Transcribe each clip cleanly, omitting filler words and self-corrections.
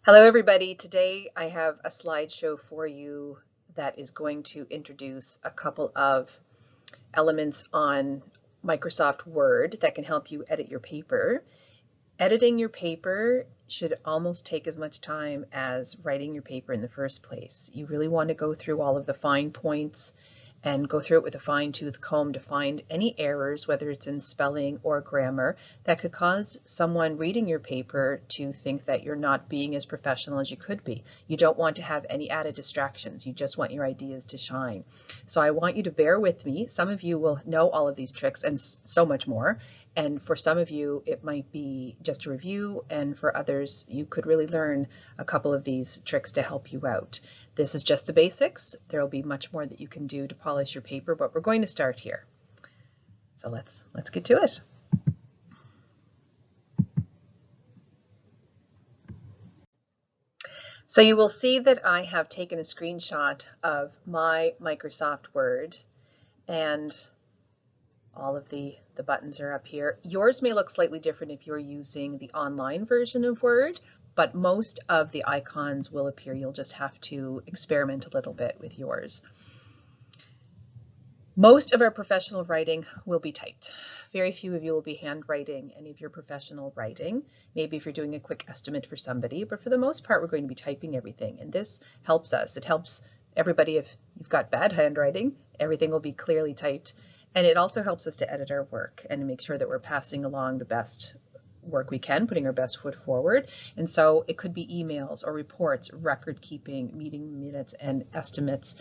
Hello everybody. Today I have a slideshow for you that is going to introduce a couple of elements on Microsoft Word that can help you edit your paper. Editing your paper should almost take as much time as writing your paper in the first place. You really want to go through all of the fine points and go through it with a fine-tooth comb to find any errors, whether it's in spelling or grammar, that could cause someone reading your paper to think that you're not being as professional as you could be. You don't want to have any added distractions. You just want your ideas to shine. So I want you to bear with me. Some of you will know all of these tricks and so much more. And for some of you, it might be just a review, and for others, you could really learn a couple of these tricks to help you out. This is just the basics. There will be much more that you can do to polish your paper, but we're going to start here. So let's get to it. So you will see that I have taken a screenshot of my Microsoft Word, and all of the buttons are up here. Yours may look slightly different if you're using the online version of Word, but most of the icons will appear. You'll just have to experiment a little bit with yours. Most of our professional writing will be typed. Very few of you will be handwriting any of your professional writing, maybe if you're doing a quick estimate for somebody, but for the most part, we're going to be typing everything. And this helps us. It helps everybody. If you've got bad handwriting, everything will be clearly typed. And it also helps us to edit our work and to make sure that we're passing along the best work we can, putting our best foot forward. And so it could be emails or reports, record keeping, meeting minutes, and estimates.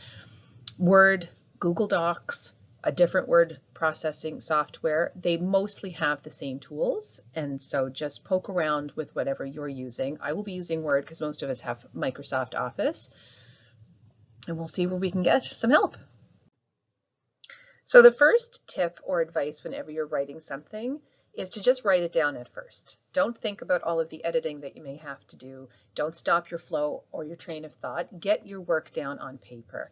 Word, Google Docs, a different word processing software, they mostly have the same tools. And so just poke around with whatever you're using. I will be using Word because most of us have Microsoft Office. And we'll see where we can get some help. So the first tip or advice whenever you're writing something is to just write it down at first. Don't think about all of the editing that you may have to do. Don't stop your flow or your train of thought. Get your work down on paper.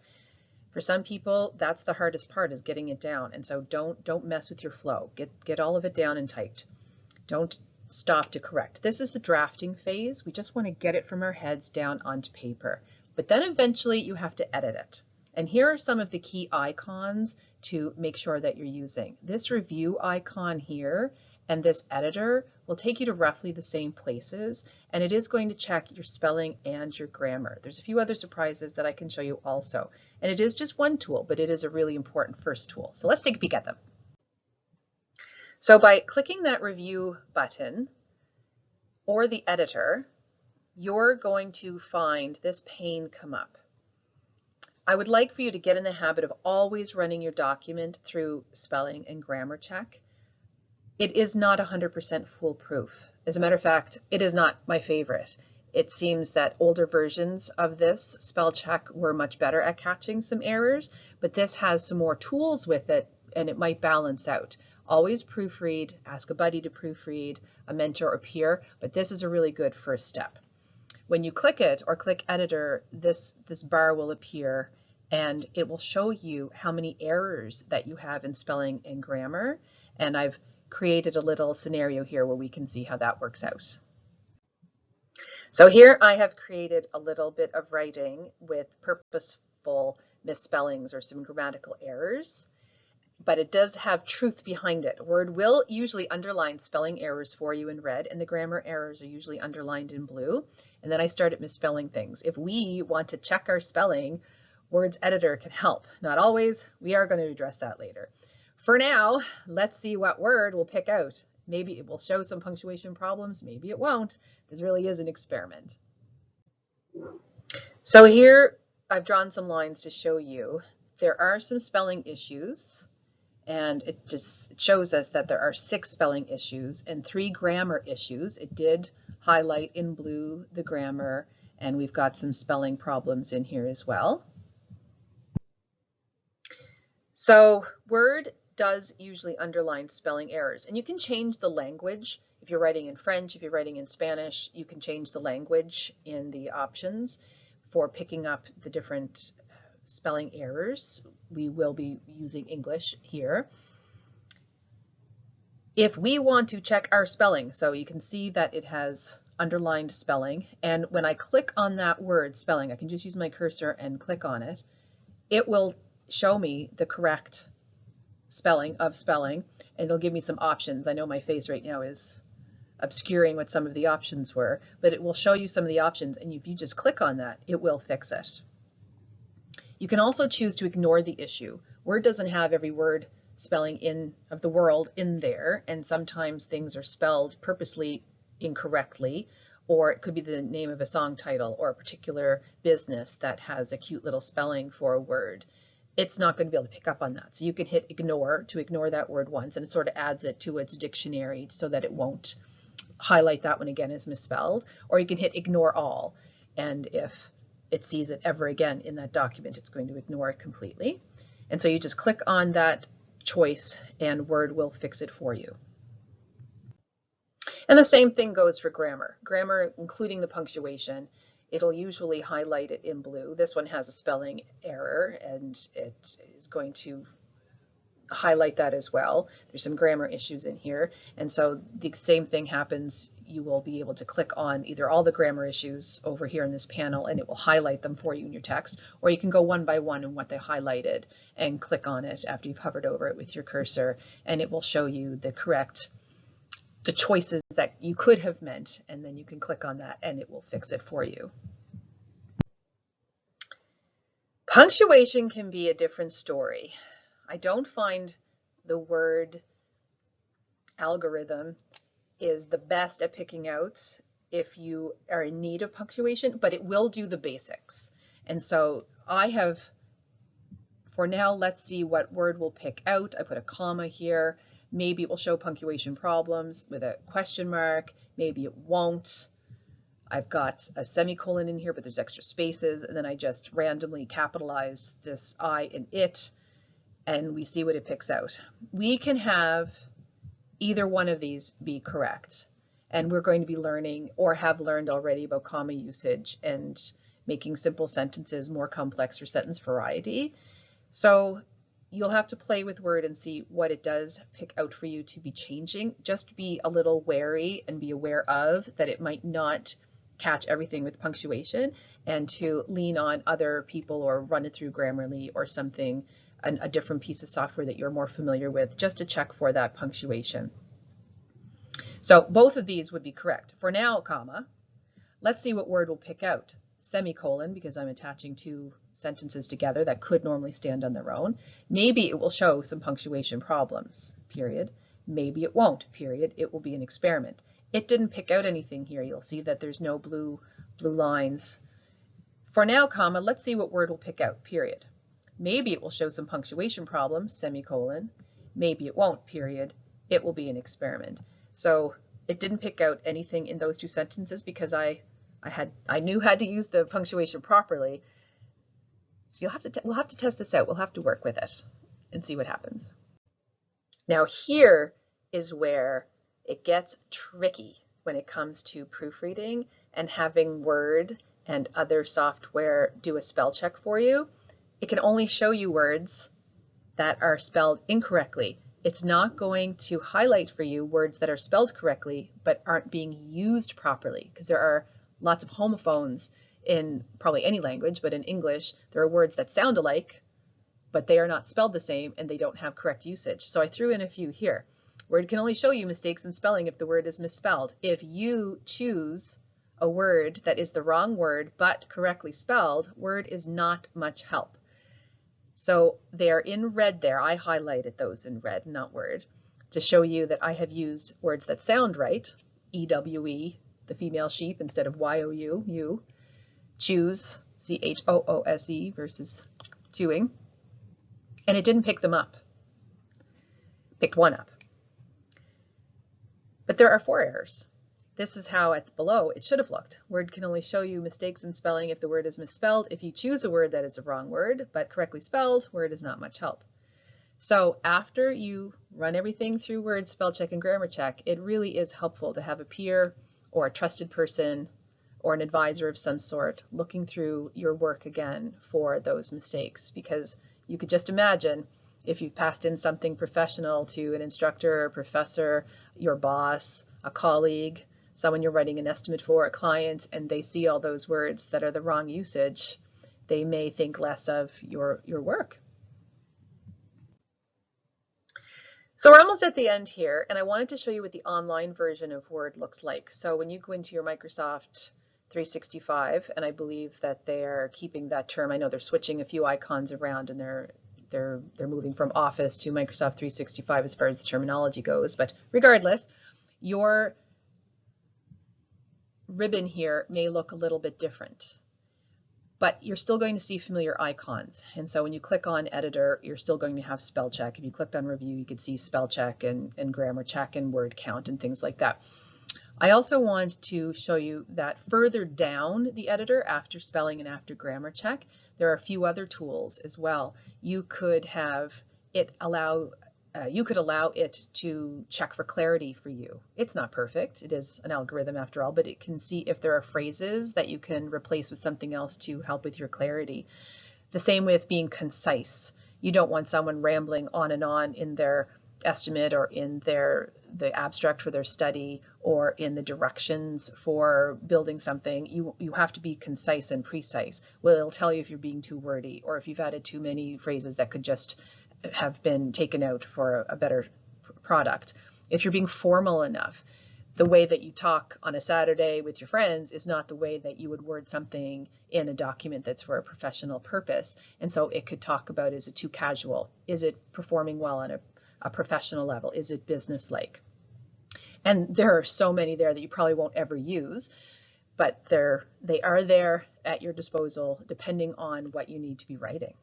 For some people, that's the hardest part, is getting it down. And so don't mess with your flow. Get all of it down and typed. Don't stop to correct. This is the drafting phase. We just want to get it from our heads down onto paper. But then eventually you have to edit it. And here are some of the key icons to make sure that you're using. This review icon here and this editor will take you to roughly the same places, and it is going to check your spelling and your grammar. There's a few other surprises that I can show you also. And it is just one tool, but it is a really important first tool. So let's take a peek at them. So by clicking that review button or the editor, you're going to find this pane come up. I would like for you to get in the habit of always running your document through spelling and grammar check. It is not 100% foolproof. As a matter of fact, it is not my favorite. It seems that older versions of this spell check were much better at catching some errors, but this has some more tools with it and it might balance out. Always proofread, ask a buddy to proofread, a mentor or peer, but this is a really good first step. When you click it or click editor, this bar will appear and it will show you how many errors that you have in spelling and grammar. And I've created a little scenario here where we can see how that works out. So here I have created a little bit of writing with purposeful misspellings or some grammatical errors, but it does have truth behind it. Word will usually underline spelling errors for you in red, and the grammar errors are usually underlined in blue. And then I started misspelling things. If we want to check our spelling, Word's editor can help. Not always. We are going to address that later. For now, let's see what word we'll pick out. Maybe it will show some punctuation problems. Maybe it won't. This really is an experiment. So here I've drawn some lines to show you there are some spelling issues. And it just shows us that there are 6 spelling issues and 3 grammar issues. It did highlight in blue the grammar, and we've got some spelling problems in here as well. So Word does usually underline spelling errors, and you can change the language. If you're writing in French, if you're writing in Spanish, you can change the language in the options for picking up the different spelling errors. We will be using English here. If we want to check our spelling, so you can see that it has underlined spelling. And when I click on that word spelling, I can just use my cursor and click on it. It will show me the correct spelling of spelling, and it'll give me some options. I know my face right now is obscuring what some of the options were, but it will show you some of the options, and if you just click on that, it will fix it. You can also choose to ignore the issue. Word doesn't have every word spelling of the world in there, and sometimes things are spelled purposely incorrectly, or it could be the name of a song title or a particular business that has a cute little spelling for a word. It's not going to be able to pick up on that. So you can hit ignore to ignore that word once, and it sort of adds it to its dictionary so that it won't highlight that one again as misspelled. Or you can hit ignore all, and if it sees it ever again in that document, it's going to ignore it completely. And so you just click on that choice and Word will fix it for you. And the same thing goes for grammar. Grammar, including the punctuation, it'll usually highlight it in blue. This one has a spelling error, and it is going to highlight that as well. There's some grammar issues in here, and so the same thing happens. You will be able to click on either all the grammar issues over here in this panel, and it will highlight them for you in your text, or you can go one by one in what they highlighted and click on it after you've hovered over it with your cursor, and it will show you the choices that you could have meant, and then you can click on that and it will fix it for you. Punctuation can be a different story. I don't find the word algorithm is the best at picking out if you are in need of punctuation, but it will do the basics. And so for now, let's see what word will pick out. I put a comma here. Maybe it will show punctuation problems with a question mark. Maybe it won't. I've got a semicolon in here, but there's extra spaces. And then I just randomly capitalized this I and it, and we see what it picks out. We can have either one of these be correct. And we're going to be learning or have learned already about comma usage and making simple sentences more complex for sentence variety. So you'll have to play with Word and see what it does pick out for you to be changing. Just be a little wary and be aware of that it might not catch everything with punctuation, and to lean on other people or run it through Grammarly or something, a different piece of software that you're more familiar with, just to check for that punctuation. So both of these would be correct. For now, comma, let's see what Word will pick out. Semicolon, because I'm attaching two sentences together that could normally stand on their own. Maybe it will show some punctuation problems, period. Maybe it won't, period. It will be an experiment. It didn't pick out anything here. You'll see that there's no blue lines. For now, comma, let's see what Word will pick out, period. Maybe it will show some punctuation problems, semicolon. Maybe it won't, period. It will be an experiment. So it didn't pick out anything in those two sentences because I knew how to use the punctuation properly. So we'll have to test this out. We'll have to work with it and see what happens. Now here is where it gets tricky when it comes to proofreading and having Word and other software do a spell check for you. It can only show you words that are spelled incorrectly. It's not going to highlight for you words that are spelled correctly but aren't being used properly, because there are lots of homophones in probably any language, but in English, there are words that sound alike, but they are not spelled the same and they don't have correct usage. So I threw in a few here. Word can only show you mistakes in spelling if the word is misspelled. If you choose a word that is the wrong word but correctly spelled, Word is not much help. So they are in red there. I highlighted those in red, not Word, to show you that I have used words that sound right, EWE, the female sheep, instead of YOU, you. Choose, CHOOSE versus chewing. And it didn't pick them up. Picked one up. But there are 4 errors. This is how below it should have looked. Word can only show you mistakes in spelling if the word is misspelled. If you choose a word that is a wrong word, but correctly spelled, Word is not much help. So after you run everything through Word spell check and grammar check, it really is helpful to have a peer or a trusted person or an advisor of some sort looking through your work again for those mistakes, because you could just imagine if you've passed in something professional to an instructor, a professor, your boss, a colleague, someone you're writing an estimate for, a client, and they see all those words that are the wrong usage, they may think less of your work. So we're almost at the end here, and I wanted to show you what the online version of Word looks like. So when you go into your Microsoft 365, and I believe that they're keeping that term. I know they're switching a few icons around, and they're moving from Office to Microsoft 365 as far as the terminology goes. But regardless, your ribbon here may look a little bit different, but you're still going to see familiar icons. And so when you click on editor, you're still going to have spell check. If you clicked on review, you could see spell check and grammar check and word count and things like that. I also want to show you that further down the editor, after spelling and after grammar check, there are a few other tools as well. You could have it allow it to check for clarity for you. It's not perfect. It is an algorithm after all, but it can see if there are phrases that you can replace with something else to help with your clarity. The same with being concise. You don't want someone rambling on and on in their estimate or in the abstract for their study or in the directions for building something. You have to be concise and precise. Well, it'll tell you if you're being too wordy or if you've added too many phrases that could just have been taken out for a better product. If you're being formal enough, the way that you talk on a Saturday with your friends is not the way that you would word something in a document that's for a professional purpose. And so it could talk about, is it too casual? Is it performing well on a professional level? Is it business-like? And there are so many there that you probably won't ever use, but they are there at your disposal depending on what you need to be writing.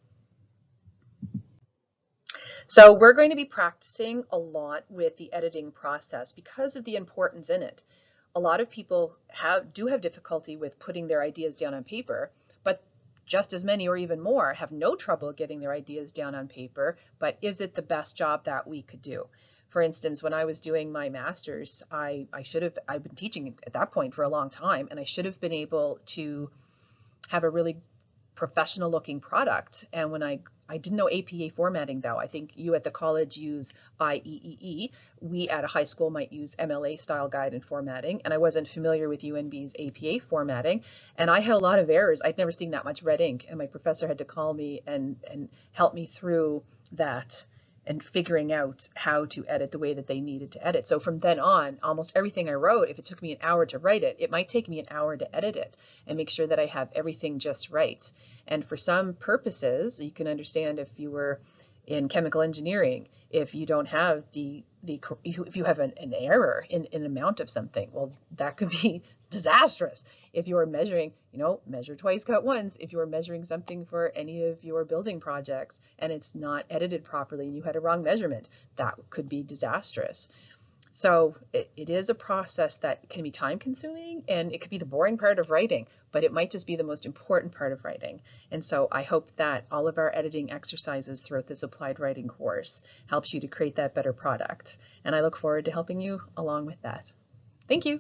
So we're going to be practicing a lot with the editing process because of the importance in it. A lot of people do have difficulty with putting their ideas down on paper, but just as many or even more have no trouble getting their ideas down on paper. But is it the best job that we could do? For instance, when I was doing my master's, I've been teaching at that point for a long time, and I should have been able to have a really professional looking product. And when I didn't know APA formatting though. I think you at the college use IEEE. We at a high school might use MLA style guide and formatting. And I wasn't familiar with UNB's APA formatting. And I had a lot of errors. I'd never seen that much red ink. And my professor had to call me and help me through that and figuring out how to edit the way that they needed to edit. So from then on, almost everything I wrote, if it took me an hour to write it, it might take me an hour to edit it and make sure that I have everything just right. And for some purposes, you can understand if you were in chemical engineering, if you don't have if you have an error in an amount of something, well, that could be disastrous. If you are measuring, measure twice, cut once. If you are measuring something for any of your building projects and it's not edited properly and you had a wrong measurement, that could be disastrous. So it is a process that can be time consuming and it could be the boring part of writing, but it might just be the most important part of writing. And so I hope that all of our editing exercises throughout this applied writing course helps you to create that better product. And I look forward to helping you along with that. Thank you.